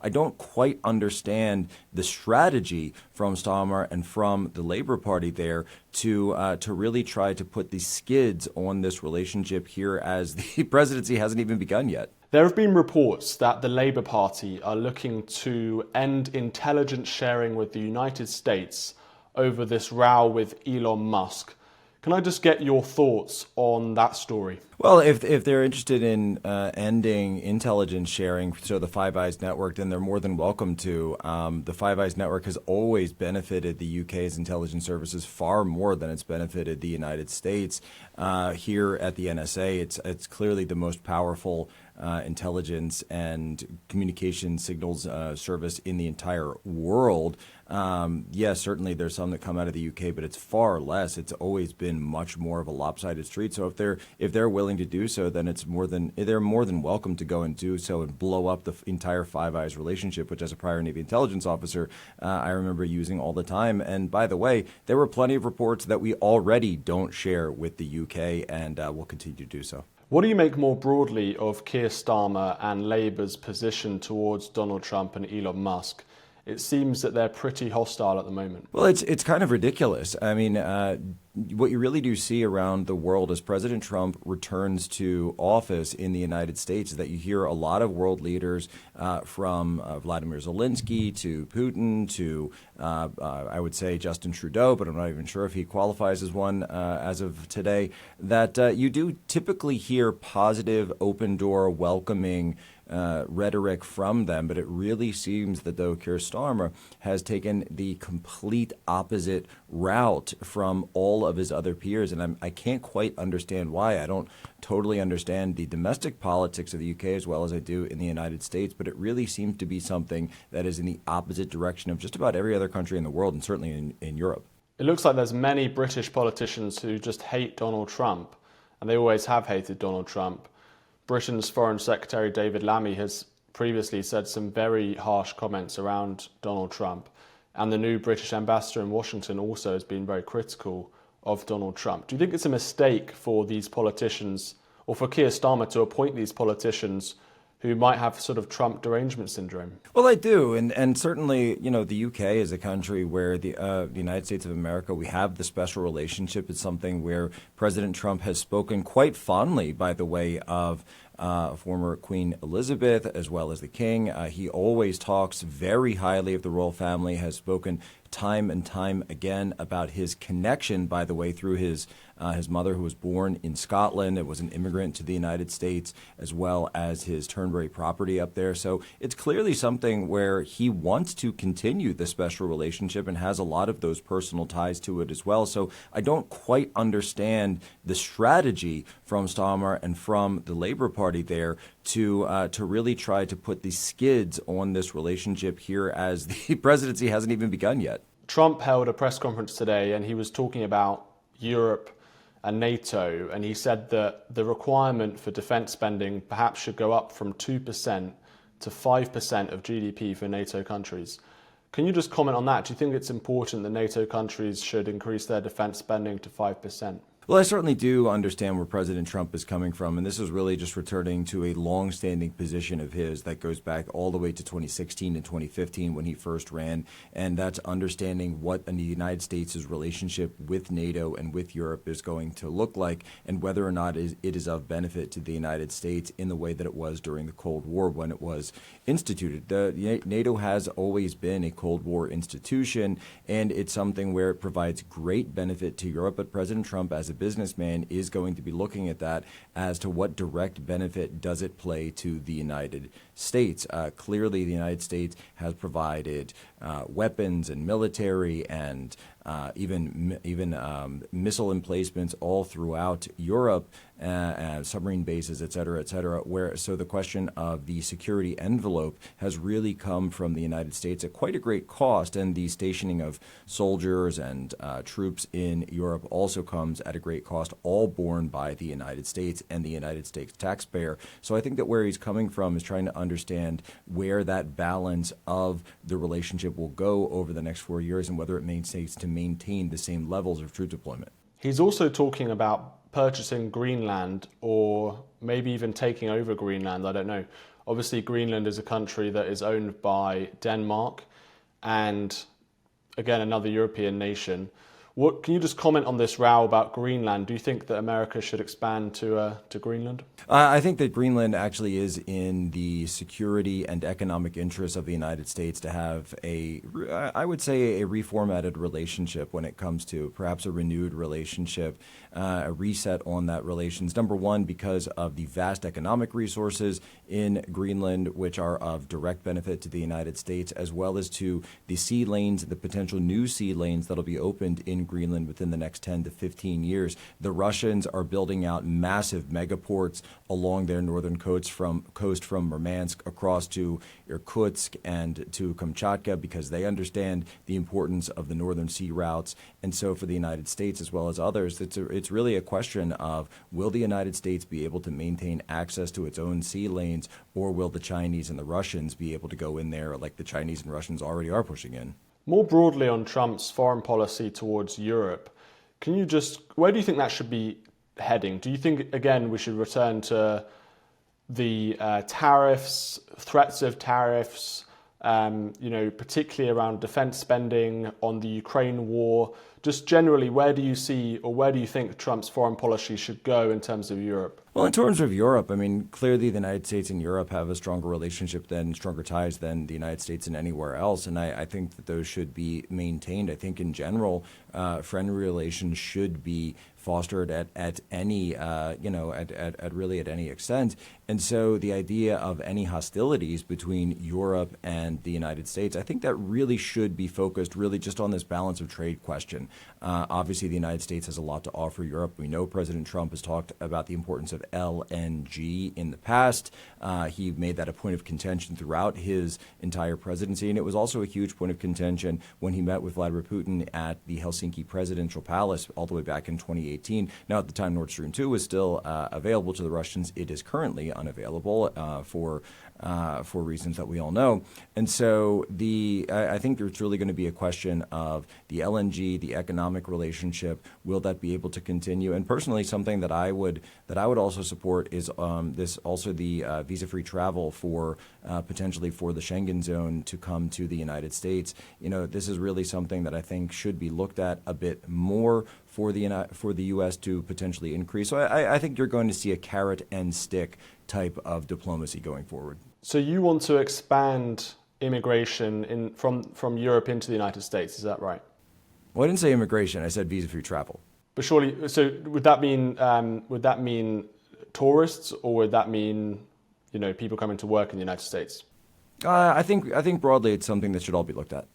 I don't quite understand the strategy from Starmer and from the Labour Party there to really try to put the skids on this relationship here as the presidency hasn't even begun yet. There have been reports that the Labour Party are looking to end intelligence sharing with the United States over this row with Elon Musk. Can I just get your thoughts on that story? Well, if they're interested in ending intelligence sharing, so the Five Eyes network, then they're more than welcome to. The Five Eyes network has always benefited the UK's intelligence services far more than it's benefited the United States. Here at the NSA, it's clearly the most powerful intelligence and communication signals service in the entire world. Yes, certainly there's some that come out of the UK, but it's far less. It's always been much more of a lopsided street. So if they're willing to do so, then they're more than welcome to go and do so and blow up the entire Five Eyes relationship, which as a prior Navy intelligence officer, I remember using all the time. And by the way, there were plenty of reports that we already don't share with the UK, and will continue to do so. What do you make more broadly of Keir Starmer and Labour's position towards Donald Trump and Elon Musk? It seems that they're pretty hostile at the moment. Well, it's kind of ridiculous. I mean, what you really do see around the world as President Trump returns to office in the United States is that you hear a lot of world leaders from Vladimir Zelensky to Putin to, I would say, Justin Trudeau, but I'm not even sure if he qualifies as one as of today, that you do typically hear positive, open door, welcoming rhetoric from them, but it really seems that though Keir Starmer has taken the complete opposite route from all of his other peers, and I can't quite understand why. I don't totally understand the domestic politics of the UK as well as I do in the United States, but it really seems to be something that is in the opposite direction of just about every other country in the world, and certainly in Europe. It looks like there's many British politicians who just hate Donald Trump, and they always have hated Donald Trump. Britain's Foreign Secretary David Lammy has previously said some very harsh comments around Donald Trump, and the new British ambassador in Washington also has been very critical of Donald Trump. Do you think it's a mistake for these politicians, or for Keir Starmer to appoint these politicians who might have sort of Trump derangement syndrome? Well, I do, and certainly, the UK is a country where the United States of America, we have the special relationship. It's something where President Trump has spoken quite fondly, by the way, of former Queen Elizabeth as well as the King. He always talks very highly of the royal family, has spoken time and time again about his connection, by the way, through his mother, who was born in Scotland and was an immigrant to the United States, as well as his Turnberry property up there. So it's clearly something where he wants to continue the special relationship and has a lot of those personal ties to it as well. So I don't quite understand the strategy from Starmer and from the Labour Party there to really try to put the skids on this relationship here as the presidency hasn't even begun yet. Trump held a press conference today and he was talking about Europe and NATO, and he said that the requirement for defence spending perhaps should go up from 2% to 5% of GDP for NATO countries. Can you just comment on that? Do you think it's important that NATO countries should increase their defence spending to 5%? Well, I certainly do understand where President Trump is coming from, and this is really just returning to a long-standing position of his that goes back all the way to 2016 and 2015 when he first ran, and that's understanding what the United States' relationship with NATO and with Europe is going to look like, and whether or not it is of benefit to the United States in the way that it was during the Cold War when it was instituted. NATO has always been a Cold War institution, and it's something where it provides great benefit to Europe, but President Trump, as a businessman, is going to be looking at that as to what direct benefit does it play to the United States. Clearly, the United States has provided weapons and military and even missile emplacements all throughout Europe, submarine bases, et cetera, so the question of the security envelope has really come from the United States at quite a great cost, and the stationing of soldiers and troops in Europe also comes at a great cost, all borne by the United States and the United States taxpayer. So I think that where he's coming from is trying to understand where that balance of the relationship will go over the next 4 years and whether it makes sense to maintain the same levels of troop deployment. He's also talking about purchasing Greenland, or maybe even taking over Greenland, I don't know. Obviously, Greenland is a country that is owned by Denmark and, again, another European nation. Can you just comment on this row about Greenland? Do you think that America should expand to Greenland? I think that Greenland actually is in the security and economic interests of the United States to have I would say, a reformatted relationship when it comes to perhaps a renewed relationship, a reset on that relations. Number one, because of the vast economic resources in Greenland, which are of direct benefit to the United States, as well as to the sea lanes, the potential new sea lanes that'll be opened in Greenland within the next 10 to 15 years. The Russians are building out massive megaports along their northern coast from Murmansk across to Irkutsk and to Kamchatka, because they understand the importance of the northern sea routes. And so for the United States, as well as others, it's really a question of, will the United States be able to maintain access to its own sea lanes, or will the Chinese and the Russians be able to go in there like the Chinese and Russians already are pushing in? More broadly on Trump's foreign policy towards Europe, where do you think that should be heading? Do you think, again, we should return to the tariffs, threats of tariffs, particularly around defense spending, on the Ukraine war? Just generally, where do you think Trump's foreign policy should go in terms of Europe? Well, in terms of Europe, I mean, clearly the United States and Europe have a stronger stronger ties than the United States and anywhere else. And I think that those should be maintained. I think in general, friendly relations should be fostered at any, really at any extent. And so the idea of any hostilities between Europe and the United States, I think that really should be focused really just on this balance of trade question. Obviously, the United States has a lot to offer Europe. We know President Trump has talked about the importance of LNG in the past. He made that a point of contention throughout his entire presidency. And it was also a huge point of contention when he met with Vladimir Putin at the Helsinki Presidential Palace all the way back in 2018. Now, at the time Nord Stream 2 was still available to the Russians, it is currently unavailable for reasons that we all know. And so I think it's really going to be a question of the LNG, the economic relationship. Will that be able to continue? And personally, something that I would also support is the visa-free travel for potentially for the Schengen zone to come to the United States. This is really something that I think should be looked at a bit more for the U.S. to potentially increase. So I think you're going to see a carrot and stick type of diplomacy going forward. So you want to expand immigration from Europe into the United States, is that right? Well, I didn't say immigration. I said visa-free travel. But surely, so would that mean tourists, or would that mean people coming to work in the United States? I think broadly it's something that should all be looked at.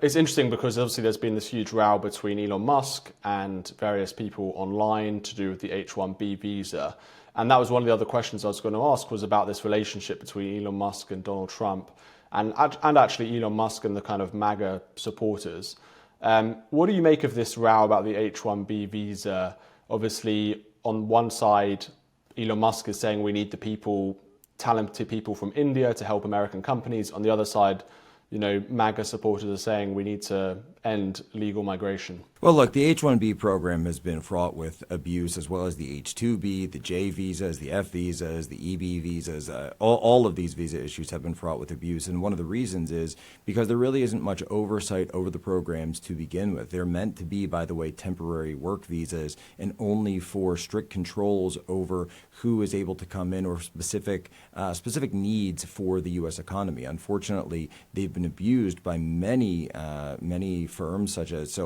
It's interesting because obviously there's been this huge row between Elon Musk and various people online to do with the H-1B visa. And that was one of the other questions I was going to ask, was about this relationship between Elon Musk and Donald Trump, and actually Elon Musk and the kind of MAGA supporters. What do you make of this row about the H-1B visa? Obviously, on one side, Elon Musk is saying we need talented people from India to help American companies. On the other side, MAGA supporters are saying we need to end legal migration. Well, look, the H-1B program has been fraught with abuse, as well as the H-2B, the J visas, the F visas, the EB visas. All of these visa issues have been fraught with abuse. And one of the reasons is because there really isn't much oversight over the programs to begin with. They're meant to be, by the way, temporary work visas, and only for strict controls over who is able to come in, or specific needs for the U.S. economy. Unfortunately, they've been abused by many firms, such as,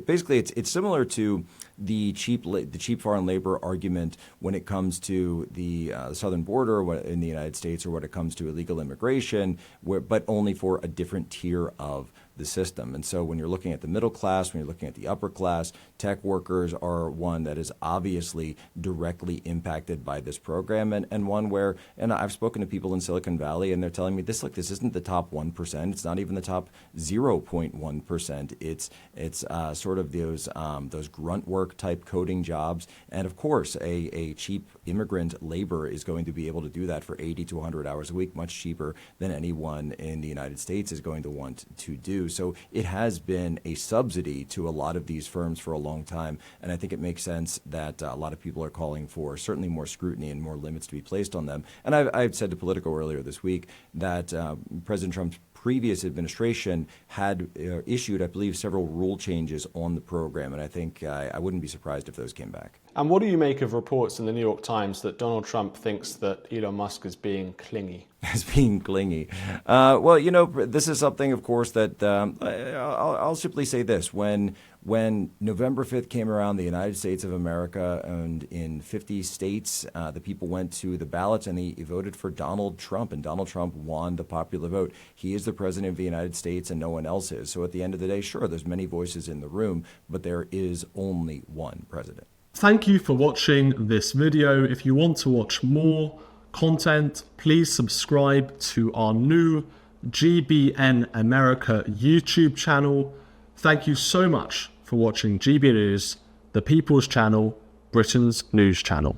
basically it's similar to the cheap foreign labor argument when it comes to the southern border in the United States, or when it comes to illegal immigration, but only for a different tier of the system. And so when you're looking at the middle class, when you're looking at the upper class, tech workers are one that is obviously directly impacted by this program, and one where, and I've spoken to people in Silicon Valley, and they're telling me this isn't the top 1%. It's not even the top 0.1%. It's sort of those grunt work type coding jobs. And of course, a cheap immigrant labor is going to be able to do that for 80 to 100 hours a week, much cheaper than anyone in the United States is going to want to do. do. So it has been a subsidy to a lot of these firms for a long time. And I think it makes sense that a lot of people are calling for certainly more scrutiny and more limits to be placed on them. And I've said to Politico earlier this week that President Trump's previous administration had issued, I believe, several rule changes on the program. And I think I wouldn't be surprised if those came back. And what do you make of reports in the New York Times that Donald Trump thinks that Elon Musk is being clingy? As being clingy. Well, you know, this is something, of course, that I'll simply say this. When November 5th came around, the United States of America, and in 50 states, the people went to the ballots and they voted for Donald Trump, and Donald Trump won the popular vote. He is the president of the United States and no one else is. So at the end of the day, sure, there's many voices in the room, but there is only one president. Thank you for watching this video. If you want to watch more content, please subscribe to our new GBN America YouTube channel. Thank you so much for watching GB News, the People's Channel, Britain's news channel.